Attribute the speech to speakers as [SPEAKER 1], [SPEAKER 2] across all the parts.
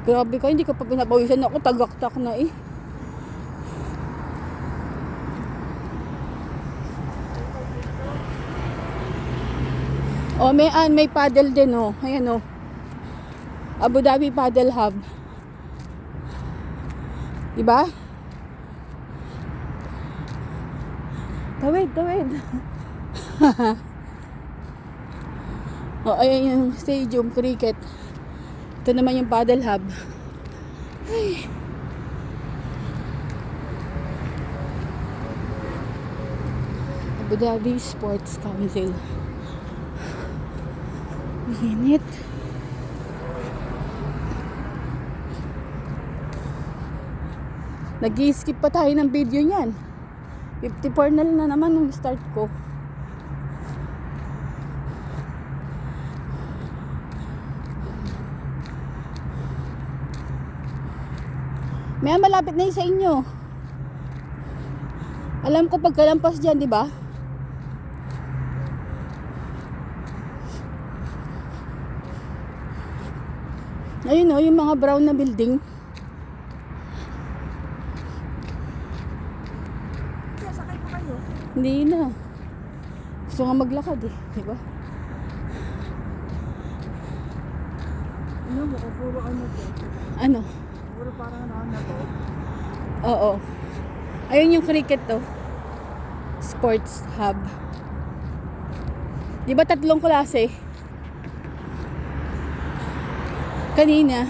[SPEAKER 1] Grabe ka, hindi ka pa pinapawisan ako. Tagaktak na eh. Oh, may paddle din oh. Ayan oh. Abu Dhabi Paddle Hub. Diba? Tawid. Oh, ayan yung stadium, cricket. Ito naman yung paddle hub. Ay. Abu Dhabi Sports Council. Init. Nag-skip pa tayo ng video niyan. 54 na naman nung start ko. May malapit na yun sa inyo. Alam ko pagkalampas dyan, di ba? Ayun o, yung mga brown na building.
[SPEAKER 2] Sakay pa kayo?
[SPEAKER 1] Hindi na. Gusto nga maglakad eh, di ba?
[SPEAKER 2] Ano mo, puro ano to?
[SPEAKER 1] Ano?
[SPEAKER 2] Puro parang ano to?
[SPEAKER 1] Oo. Ayun yung cricket to. Sports hub. Di ba 3 klase? Kanina.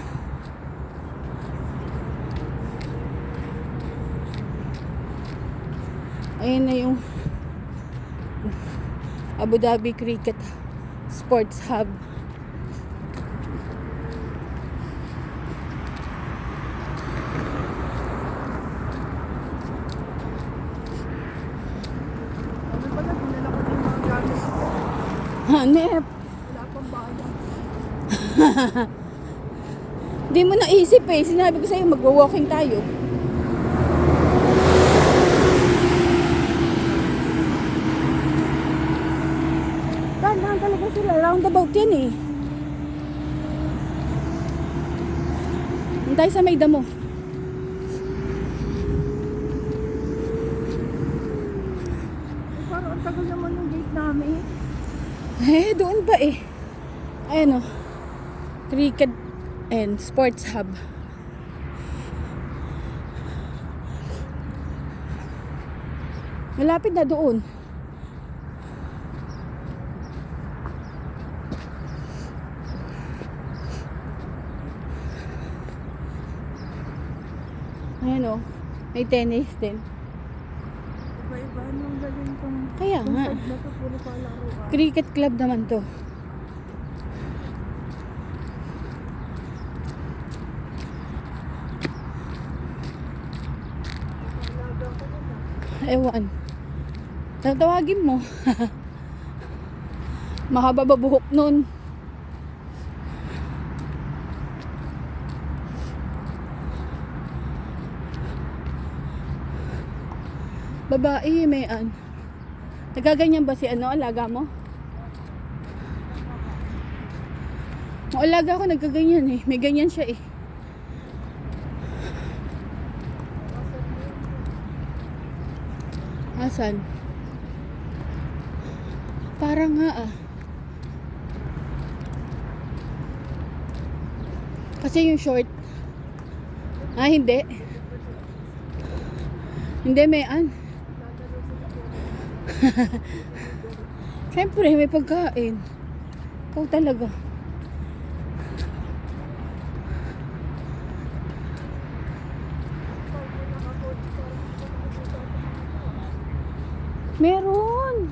[SPEAKER 1] Ayun na yung Abu Dhabi Cricket Sports Hub.
[SPEAKER 2] Ano pala, dinala ko din mga gamit ko.
[SPEAKER 1] Hanep.
[SPEAKER 2] Wala pang bayan.
[SPEAKER 1] Di mo naisip eh. Sinabi ko sa'yo magwa-walking tayo. Dahan talaga sila. Roundabout yan eh. Hintay sa may damo.
[SPEAKER 2] Parang ang tagal naman yung gate namin.
[SPEAKER 1] Eh, doon pa eh. Ayan o. Cricket and Sports Hub. Malapit na doon. Ayan o. May tennis din.
[SPEAKER 2] Iba-iba nung galing kong...
[SPEAKER 1] Kaya nga.
[SPEAKER 2] Side na to, puro palaruan.
[SPEAKER 1] Cricket club naman to.
[SPEAKER 2] Alaga ko na.
[SPEAKER 1] Ewan. Tatawagin mo. Mahaba ba buhok nun? Babae, may an. Nagaganyan ba si ano, alaga mo? Ang alaga ko nagkaganyan eh. May ganyan siya eh. Asan? Parang nga ah. Kasi yung short. Ah, hindi. Hindi, may an. Siyempre, may pagkain. Ikaw talaga. Meron.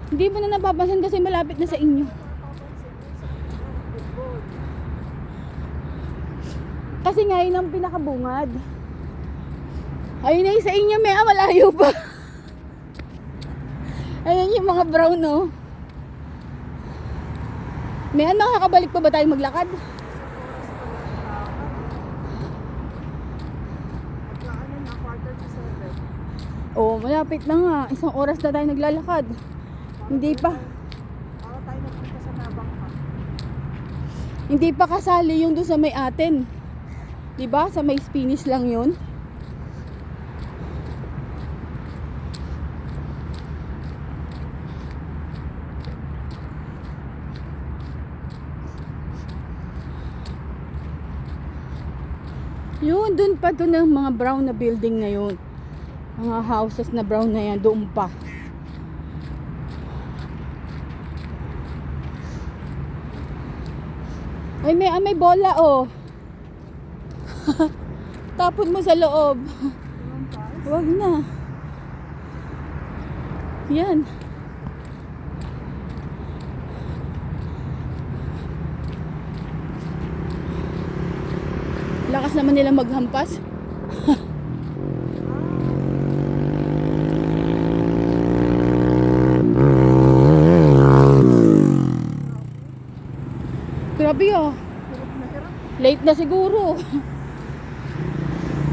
[SPEAKER 1] Hindi mo na napapansin kasi malapit na sa inyo. Kasi nga yun ang pinakabungad. Ayun na yung sa inyo, may malayo pa. Ayan yung mga brown, no? May makakabalik pa ba tayo maglakad?
[SPEAKER 2] Ano na, 6:45.
[SPEAKER 1] Oo, malapit na nga. 1 oras na tayo naglalakad. Hindi pa.
[SPEAKER 2] Para tayo nagpunta sa Nabang pa.
[SPEAKER 1] Hindi pa kasali yung doon sa may atin. 'Di ba? Sa may Spinis lang 'yun. Yun, dun pa dun ang mga brown na building na yun. Mga houses na brown na yan, doon pa. Ay, may bola, oh. Tapon mo sa loob. Huwag na. Yan. Lakas naman nila maghampas. Grabe ah.
[SPEAKER 2] Hirap na hirap.
[SPEAKER 1] Late na siguro.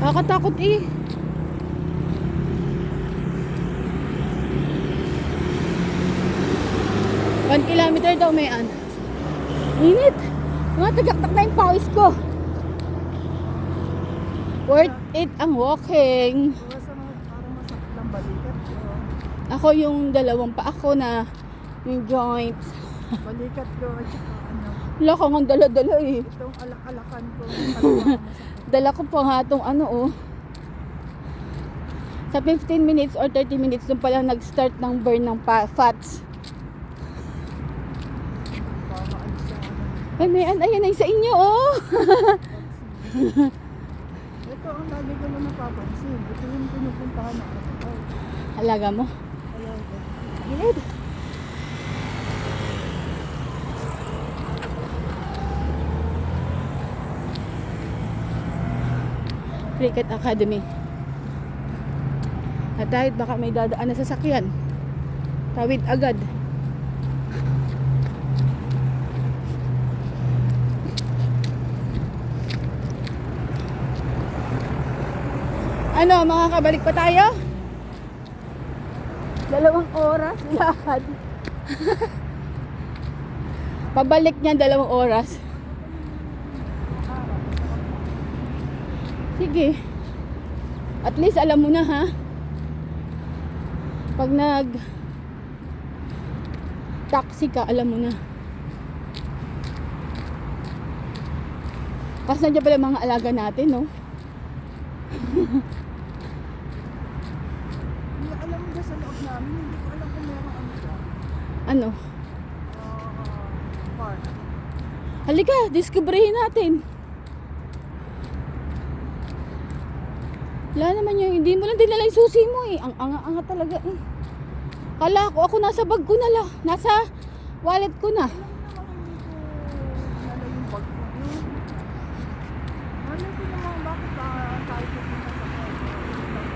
[SPEAKER 1] Nakakatakot eh. One kilometer daw may an. Init. Mga tagaktak na yung pawis ko. Worth it ang walking.
[SPEAKER 2] Basta parang masakit lang balikat ko.
[SPEAKER 1] Ako yung dalawang pa ako na yung joints.
[SPEAKER 2] Balikat ko at saka ano.
[SPEAKER 1] Wala kang ang dala-dala eh.
[SPEAKER 2] Itong alak-alakan ko. Talagang masakit.
[SPEAKER 1] Dala ko pa nga itong ano oh. Sa 15 minutes or 30 minutes doon pala nag-start ng burn ng fats.
[SPEAKER 2] Baka maalis sa ano.
[SPEAKER 1] Ay, ayan ay sa inyo oh.
[SPEAKER 2] Ito ang lagi ko na napapansin. Ito yung pinupuntahan na ako.
[SPEAKER 1] Halaga mo. Gilid. Cricket Academy. At dahil baka may dadaan na sasakyan. Tawid agad. Ano, makakabalik pa tayo? 2 oras lakad. Pabalik niya 2 oras. Sige. At least alam mo na ha. Pag taxi ka, alam mo na. Kasi nandiyan pala mga alaga natin, no?
[SPEAKER 2] Hindi alam mo sa loob namin. Hindi ko alam kung meron ano dyan.
[SPEAKER 1] Ano?
[SPEAKER 2] Park.
[SPEAKER 1] Halika, diskubrihin natin. Wala naman yung, hindi mo lang dinala yung susi mo eh. Ang anga-anga talaga eh. Kala ko, ako nasa bag ko na lang. Nasa wallet ko na.
[SPEAKER 2] Alam mo naman hindi ko nala yung bag ko yun. Alam ko naman bakit tayo pupunta sa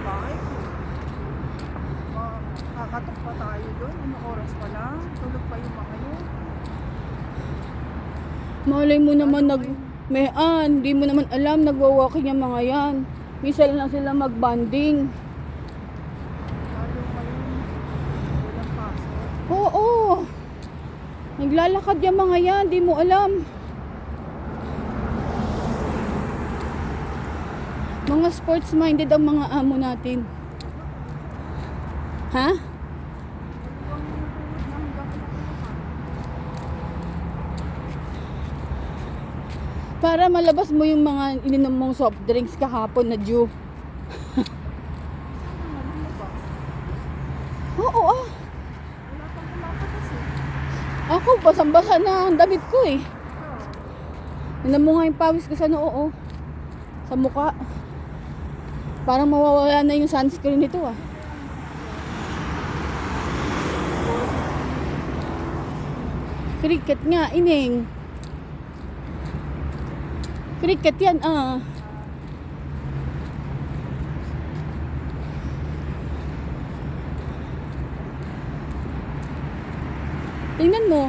[SPEAKER 2] bahay ko. Kakatok pa tayo doon. Anong oras pa lang? Tulog pa yung mga yun.
[SPEAKER 1] Malay mo naman hindi mo naman alam, nagwa-walking yung mga yan. Minsan lang sila mag-banding.
[SPEAKER 2] Lalo ngayon, walang pasok.
[SPEAKER 1] Oo. Naglalakad yung mga yan, di mo alam. Mga sports-minded ang mga amo natin. Ha? Para malabas mo yung mga ininom mong soft drinks kahapon na dew. Oo ah.
[SPEAKER 2] Wala pang kumakatas eh.
[SPEAKER 1] Ako, basang-basa na ang damit ko eh.
[SPEAKER 2] Ikaw,
[SPEAKER 1] Tignan mo nga yung pawis ko sa noo, oh. Sa mukha. Parang mawawala na yung sunscreen nito ah. Cricket nga, ining. Cricket yan ah. Tingnan mo.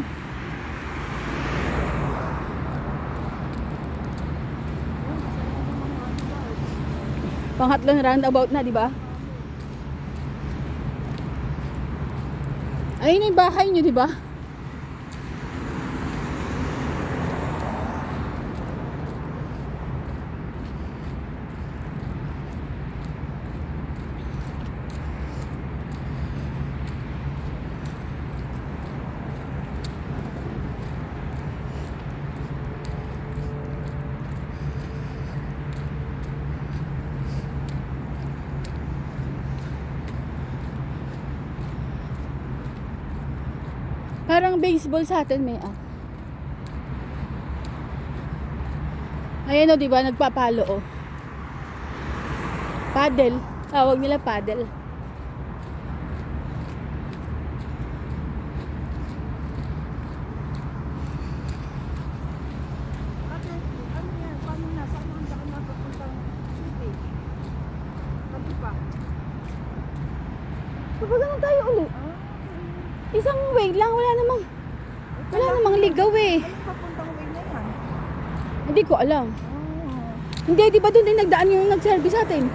[SPEAKER 1] Pangatlong roundabout na, di ba? Ayun yung bahay nyo, di ba? baseball sa atin, may Ayan o, diba? Nagpapalo o. Paddle. Tawag nila paddle.
[SPEAKER 2] Ate, ano yan? Paano na? Saan ang daan na papuntang city? Sabi pa.
[SPEAKER 1] So, pag ganun tayo uli. Isang way lang, wala namang ligaw eh.
[SPEAKER 2] Anong papuntang way na yan?
[SPEAKER 1] Hindi ko alam.
[SPEAKER 2] Oh.
[SPEAKER 1] Hindi, di ba doon din nagdaan yung nag-service sa atin?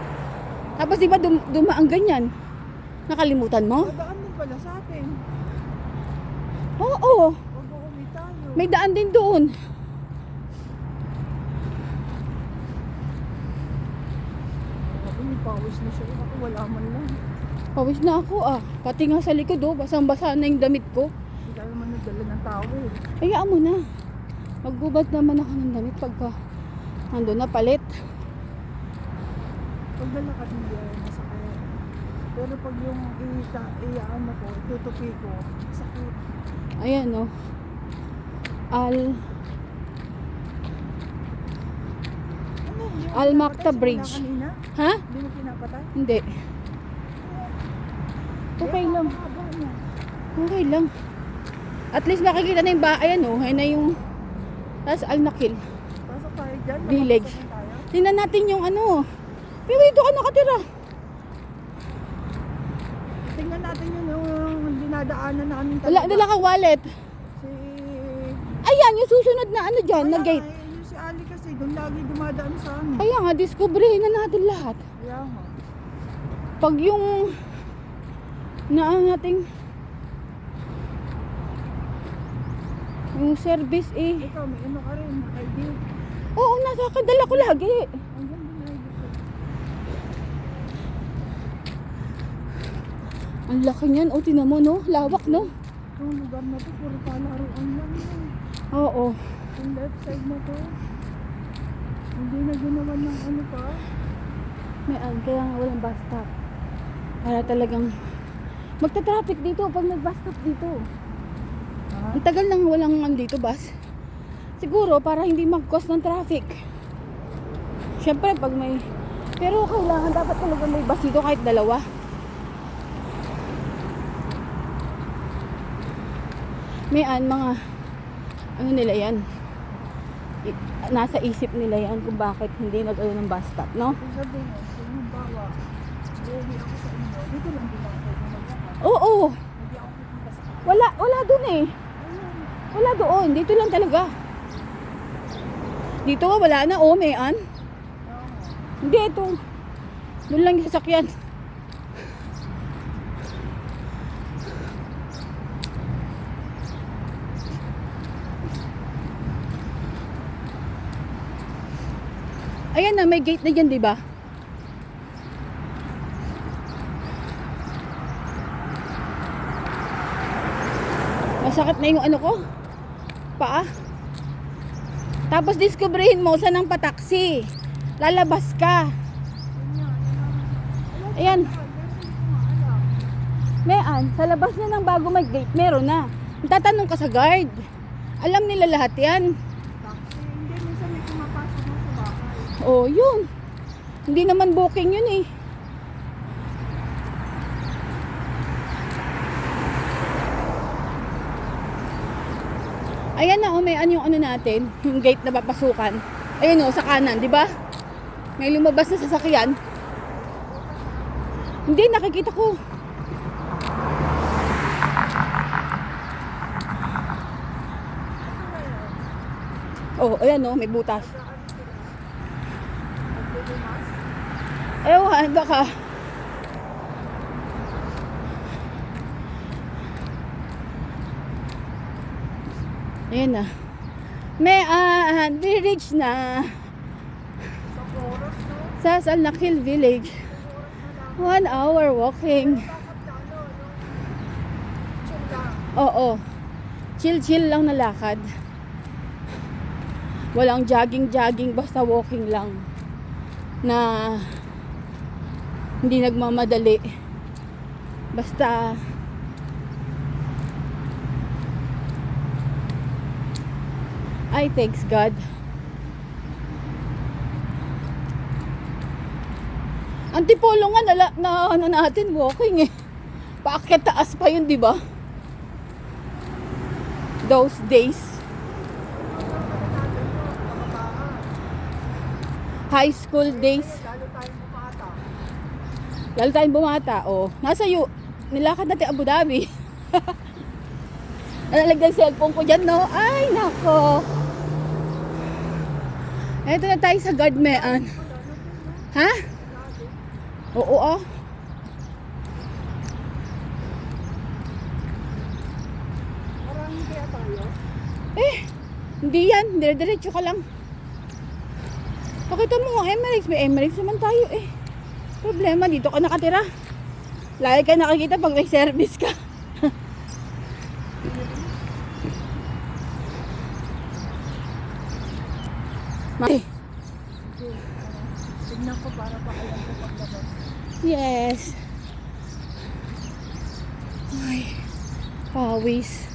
[SPEAKER 1] Tapos di ba dumaang ganyan? Nakalimutan mo?
[SPEAKER 2] Dadaan din pala sa atin.
[SPEAKER 1] Oo,
[SPEAKER 2] Huwag uuwi tayo.
[SPEAKER 1] may daan din doon.
[SPEAKER 2] Ako, may pawis na siya. Ako, wala man lang.
[SPEAKER 1] Pawis na ako Pati nga sa likod basang-basa na yung damit ko.
[SPEAKER 2] Hindi tayo naman nagdala ng towel.
[SPEAKER 1] Hayaan mo na. Maggubad naman ako ng damit pagka nandun na palit.
[SPEAKER 2] Pag nalakad hindi ay masakit. Pero pag yung iyaan ko, tutupi ko, sakit.
[SPEAKER 1] Ayan o.
[SPEAKER 2] Ano, hindi mo
[SPEAKER 1] Al-Makta
[SPEAKER 2] pinapatay
[SPEAKER 1] Bridge.
[SPEAKER 2] simula kanina?
[SPEAKER 1] Ha?
[SPEAKER 2] Hindi mo pinapatay?
[SPEAKER 1] Hindi. Okay
[SPEAKER 2] Eh,
[SPEAKER 1] lang.
[SPEAKER 2] mahaba niya.
[SPEAKER 1] Okay lang. At least makikita na yung ayan o. Ayan na yung tas Al-Nakil.
[SPEAKER 2] Pasok tayo dyan.
[SPEAKER 1] Village.
[SPEAKER 2] makapasok tayo.
[SPEAKER 1] Tingnan natin yung Pero dito ka nakatira.
[SPEAKER 2] Tingnan natin yung dinadaanan namin
[SPEAKER 1] Dala kang wallet.
[SPEAKER 2] Si...
[SPEAKER 1] Ayan, yung susunod na dyan, na
[SPEAKER 2] Kaya
[SPEAKER 1] gate.
[SPEAKER 2] nga, yung si Ali kasi doon lagi dumadaan sa amin.
[SPEAKER 1] Kaya nga, discoveryhin na natin lahat.
[SPEAKER 2] Kaya nga.
[SPEAKER 1] Pag yung nating yung service
[SPEAKER 2] Ikaw, may ano ka rin, ID.
[SPEAKER 1] Oo, nasa akin, dala ko lagi.
[SPEAKER 2] Hanggang din ID ko.
[SPEAKER 1] Ang laki niyan, tinan mo no, lawak no.
[SPEAKER 2] Yung lugar na to, puro palaruan lang yun.
[SPEAKER 1] Oo.
[SPEAKER 2] Yung left side na to, hindi na ginawa ng ano pa.
[SPEAKER 1] Kaya nga walang bus stop. Para talagang magta-traffic dito pag nag-bus stop dito.
[SPEAKER 2] Ha?
[SPEAKER 1] Ang tagal nang walang dito bus. Siguro para hindi mag-cause ng traffic. Siyempre pag may... Pero kailangan dapat talaga may bus dito kahit dalawa. Mga ano nila yan. Nasa isip nila yan kung bakit hindi nag-ano ng bus stop, no?
[SPEAKER 2] Kung sabihin, kung halimbawa, uuwi ako sa inyo, dito lang din ako pwede maglakad.
[SPEAKER 1] Oo.
[SPEAKER 2] Hindi ako pupunta sa kanila.
[SPEAKER 1] Wala dun eh.
[SPEAKER 2] Ayun.
[SPEAKER 1] Wala doon. Dito lang talaga. Dito wala na. Mayan.
[SPEAKER 2] Oo nga.
[SPEAKER 1] Hindi, ito. Doon lang yung sasakyan. Ayan na, may gate na dyan, di ba? Masakit na yung ano ko. Paa. Tapos discoveryhin mo saan ang pataksi. Lalabas ka. Ayan. Mayan, sa labas na ng bago mag-gate, meron na. Tatanong ka sa guard. Alam nila lahat yan.
[SPEAKER 2] Taxi, hindi, minsan may pumapasok na sa bahay.
[SPEAKER 1] Oh, yun. Hindi naman booking yun eh. Ayan na, may yung ano natin, yung gate na papasukan. Ayun sa kanan, di ba? May lumabas na sasakyan. Hindi, nakikita ko. Oh, ayan may butas. Ewan, baka. Ayan na. We-reach na
[SPEAKER 2] Sa oras, no?
[SPEAKER 1] sa Al-Nakil Village. 1 hour walking.
[SPEAKER 2] Bakit na ano, yung chill lang.
[SPEAKER 1] Oo. Chill lang na lakad. Walang jogging, basta walking lang. Na hindi nagmamadali. Basta Ay, thanks God. Antipolo nga na ano natin walking eh. Paakyat taas pa yun, di ba? Those days. High school days. Lalo tayong bumata. Oh, nilakad natin Abu Dhabi. Nalalagay cellphone ko dyan, no? Ay, nako. Eto na tayo sa Gardmean. Ha? Oo, ah.
[SPEAKER 2] Marami kaya tayo?
[SPEAKER 1] Hindi yan. Dire-diretso ka lang. Pakita mo nga, Emirates. May Emirates naman tayo eh. Problema, dito ka nakatira. Lagi ka nakikita pag may service ka.
[SPEAKER 2] Tignan ko para pa alam ko paglabas.
[SPEAKER 1] Yes. Ay, pawis.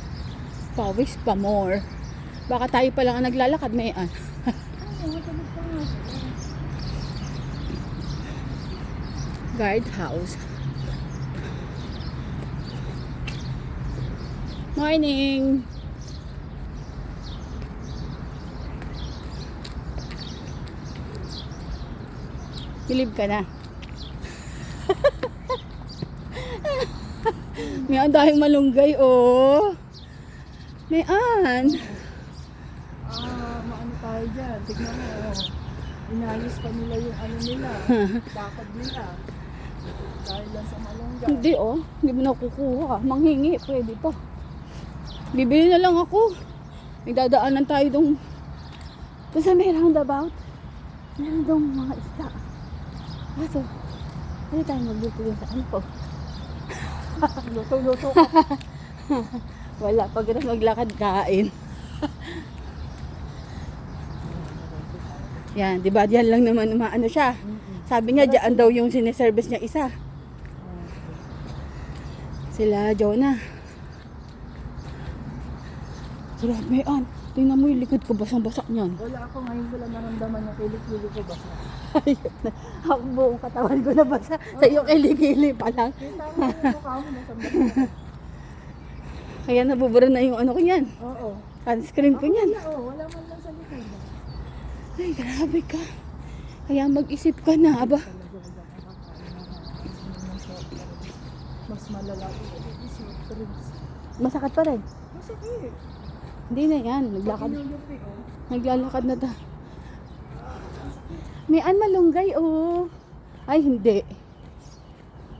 [SPEAKER 1] Pawis pa more. Baka tayo pa lang ang naglalakad, may
[SPEAKER 2] Ay, matulog pa nga.
[SPEAKER 1] guard house. Morning. Bilib ka na. May dahing malunggay, oh. May
[SPEAKER 2] Maano tayo dyan. Tignan mo, oh. Inayos pa nila yung ano nila. Bakad nila. Dahil lang sa malungga.
[SPEAKER 1] Hindi, oh. Hindi mo nakukuha. Manghingi, pwede pa. Bibili na lang ako. May dadaanan tayo doon sa may roundabout. Meron doon mga isda. Kaso, hindi tayo magluto doon sa ano po.
[SPEAKER 2] Luto-luto ka.
[SPEAKER 1] Wala, pag maglakad kain. Yan, di ba? Diyan lang naman umaano siya. Sabi niya, diyan daw yung sineservice niya isa. Sila, Jonah. Grabe, tingnan mo yung likod ko, basang-basak niyan.
[SPEAKER 2] Wala ako ngayon, wala naramdaman yung kilik-kilik ko basta.
[SPEAKER 1] Ayun na. Ang buong katawan ko na basa. Sa iyo kilikili pa lang.
[SPEAKER 2] Kita mo yung mukha mo, nasamdaman.
[SPEAKER 1] Kaya nabubura na yung ano ko niyan.
[SPEAKER 2] Oo.
[SPEAKER 1] Sunscreen ko niyan.
[SPEAKER 2] Wala man lang sa likod.
[SPEAKER 1] Ay, grabe ka. Kaya mag-isip ka na, aba.
[SPEAKER 2] Mas malala yung soft drinks.
[SPEAKER 1] Masakit pa rin.
[SPEAKER 2] Masakit.
[SPEAKER 1] Hindi na yan. Naglakad.
[SPEAKER 2] Inulupi, oh.
[SPEAKER 1] Naglalakad na ta. May malunggay, oh. Ay, hindi.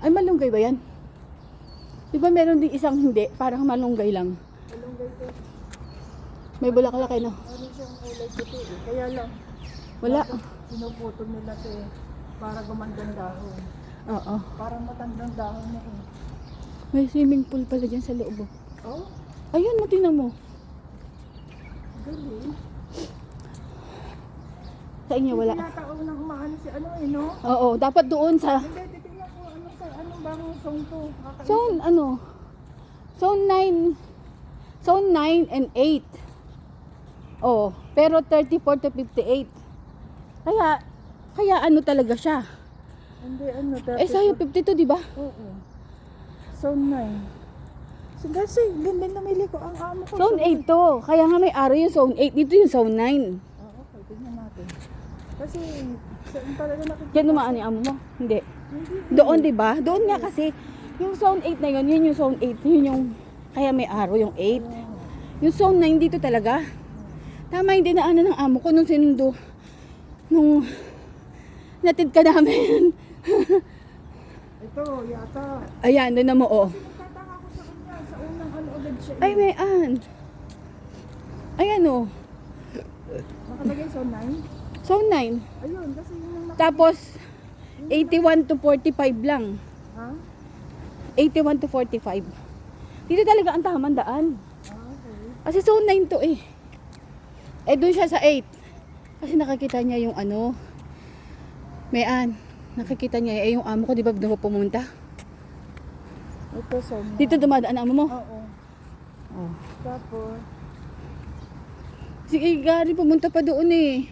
[SPEAKER 1] Ay, malunggay ba yan? Di ba meron din isang hindi? Parang malunggay lang.
[SPEAKER 2] Malunggay to.
[SPEAKER 1] May bulaklak no?
[SPEAKER 2] Ano siyang kulay puti eh. Kaya lang.
[SPEAKER 1] Wala.
[SPEAKER 2] Pinuputol nila to eh. Para gumandang dahon.
[SPEAKER 1] Oo.
[SPEAKER 2] Parang matandang dahon na eh.
[SPEAKER 1] May swimming pool pala dyan sa loob.
[SPEAKER 2] Oh,
[SPEAKER 1] Ayun, tingnan mo.
[SPEAKER 2] galing.
[SPEAKER 1] Sa inyo, wala.
[SPEAKER 2] Tinataon ng umaano si ano eh, no?
[SPEAKER 1] Oo, dapat doon sa...
[SPEAKER 2] Hindi, titignan ko ano sa anong bang song to. Kakaiba.
[SPEAKER 1] Zone, Zone 9. Zone 9 and 8. Oh, pero 34 to 58. Kaya ano talaga siya?
[SPEAKER 2] Hindi, ano,
[SPEAKER 1] Sa'yo 52, di ba?
[SPEAKER 2] Oo. Zone 9. So, kasi, ganda namili ko ang amo ko.
[SPEAKER 1] Zone 8 to. Kaya nga may araw yung Zone 8. Dito yung Zone 9.
[SPEAKER 2] Okay, tignan natin. Kasi, saan talaga nakikita?
[SPEAKER 1] Diyan dumaan yung amo mo? Hindi.
[SPEAKER 2] Hindi.
[SPEAKER 1] Doon, di ba? Doon nga kasi, yung Zone 8 na yun yung Zone 8. Yun yung, kaya may araw yung 8. Yung Zone 9 dito talaga. Tama yung dinaanan ng amo ko nung sinundo. Nung natid ka namin.
[SPEAKER 2] Ito, yata.
[SPEAKER 1] Ayan, doon na mo, oh.
[SPEAKER 2] Nagtataka ko sa kanya. Sa unang ano agad siya.
[SPEAKER 1] Ay, may Ayan, oh.
[SPEAKER 2] Nakalagay zone 9?
[SPEAKER 1] Zone 9.
[SPEAKER 2] Ayun, kasi yun ang
[SPEAKER 1] Tapos, 81 to 45 lang.
[SPEAKER 2] Ha?
[SPEAKER 1] 81 to 45. Dito talaga ang tamang daan.
[SPEAKER 2] Okay.
[SPEAKER 1] Kasi zone 9 to eh. Eh, doon siya sa 8. Kasi nakikita niya yung ano. Nakikita niya yung amo ko, di ba, doon pumunta?
[SPEAKER 2] Ito zone 9.
[SPEAKER 1] Dito dumadaan ang amo mo.
[SPEAKER 2] Oo.
[SPEAKER 1] Oh.
[SPEAKER 2] Tapos,
[SPEAKER 1] Si Gary pumunta pa doon eh.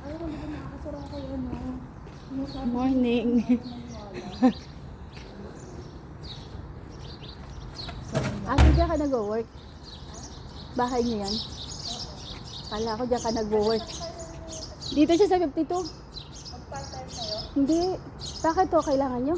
[SPEAKER 2] Ayaw ko dito nakakasara ko yun, no?
[SPEAKER 1] Morning. Ate, diyan ka nag-work? Bahay niyo yan? Kala ko diyan ka nag-work. Dito siya sa 52.
[SPEAKER 2] Mag-part-time kayo?
[SPEAKER 1] Hindi. Bakit to? Kailangan nyo?